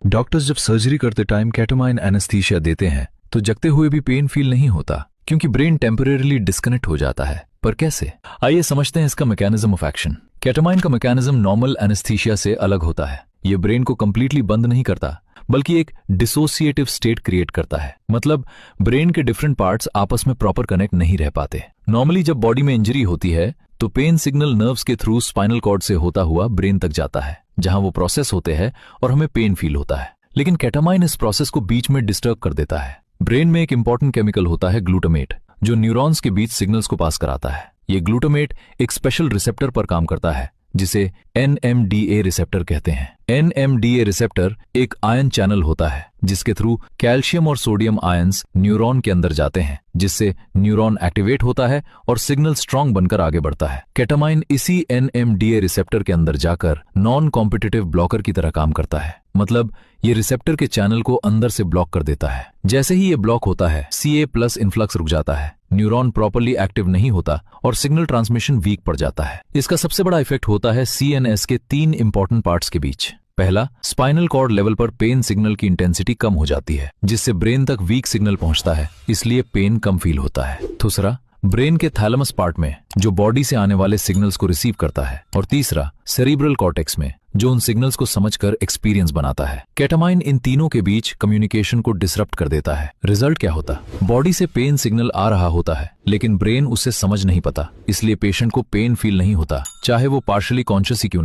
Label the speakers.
Speaker 1: Doctors जब surgery करते time ketamine anaesthesia देते हैं तो जगते हुए भी पेन फील नहीं होता, क्योंकि ब्रेन टेम्परेरीली डिस्कनेक्ट हो जाता है। पर कैसे? आइए समझते हैं इसका मैकेनिज्म ऑफ एक्शन। केटामाइन का मैकेनिज्म नॉर्मल एनेस्थीसिया से अलग होता है। ये ब्रेन को कंप्लीटली बंद नहीं करता, बल्कि एक डिसोसिएटिव स्टेट क्रिएट करता है। मतलब ब्रेन के डिफरेंट पार्ट्स आपस में प्रॉपर कनेक्ट नहीं रह पाते। नॉर्मली जब बॉडी में इंजरी होती है तो पेन सिग्नल नर्व्स के थ्रू स्पाइनल कॉर्ड से होता हुआ ब्रेन तक जाता है, जहां वो प्रोसेस होते हैं और हमें पेन फील होता है। लेकिन केटामाइन इस प्रोसेस को बीच में डिस्टर्ब कर देता है। ब्रेन में एक इंपॉर्टेंट केमिकल होता है ग्लूटामेट, जो न्यूरॉन्स के बीच सिग्नल्स को पास कराता है। ये ग्लूटामेट एक स्पेशल रिसेप्टर पर काम करता है जिसे NMDA रिसेप्टर कहते हैं। NMDA रिसेप्टर एक आयन चैनल होता है जिसके थ्रू कैल्शियम और सोडियम आयंस न्यूरॉन के अंदर जाते हैं, जिससे न्यूरॉन एक्टिवेट होता है और सिग्नल स्ट्रांग बनकर आगे बढ़ता है। केटामाइन इसी NMDA रिसेप्टर के अंदर जाकर नॉन कॉम्पिटिटिव ब्लॉकर की तरह काम करता है। मतलब ये रिसेप्टर के चैनल को अंदर से ब्लॉक कर देता है। जैसे ही ये ब्लॉक होता है, CA+ इन्फ्लक्स रुक जाता है, न्यूरॉन प्रॉपर्ली एक्टिव नहीं होता और सिग्नल ट्रांसमिशन वीक पड़ जाता है। इसका सबसे बड़ा इफेक्ट होता है CNS के 3 इंपॉर्टेंट पार्ट्स के बीच। पहला, स्पाइनल कॉर्ड लेवल पर पेन सिग्नल की इंटेंसिटी कम हो जाती है, जिससे ब्रेन तक वीक सिग्नल पहुंचता है, इसलिए पेन कम फील होता है। दूसरा, ब्रेन के थैलेमस पार्ट में, जो बॉडी से आने वाले सिग्नल्स को रिसीव करता है। और तीसरा, सेरिब्रल कॉर्टेक्स में, जो उन सिग्नल्स को समझकर एक्सपीरियंस बनाता है। केटामाइन इन तीनों के बीच कम्युनिकेशन को डिसरप्ट कर देता है। रिजल्ट क्या होता? बॉडी से पेन सिग्नल आ रहा होता है, लेकिन ब्रेन उसे समझ नहीं पाता, इसलिए पेशेंट को पेन फील नहीं होता, चाहे वो पार्शियली कॉन्शियस ही क्यों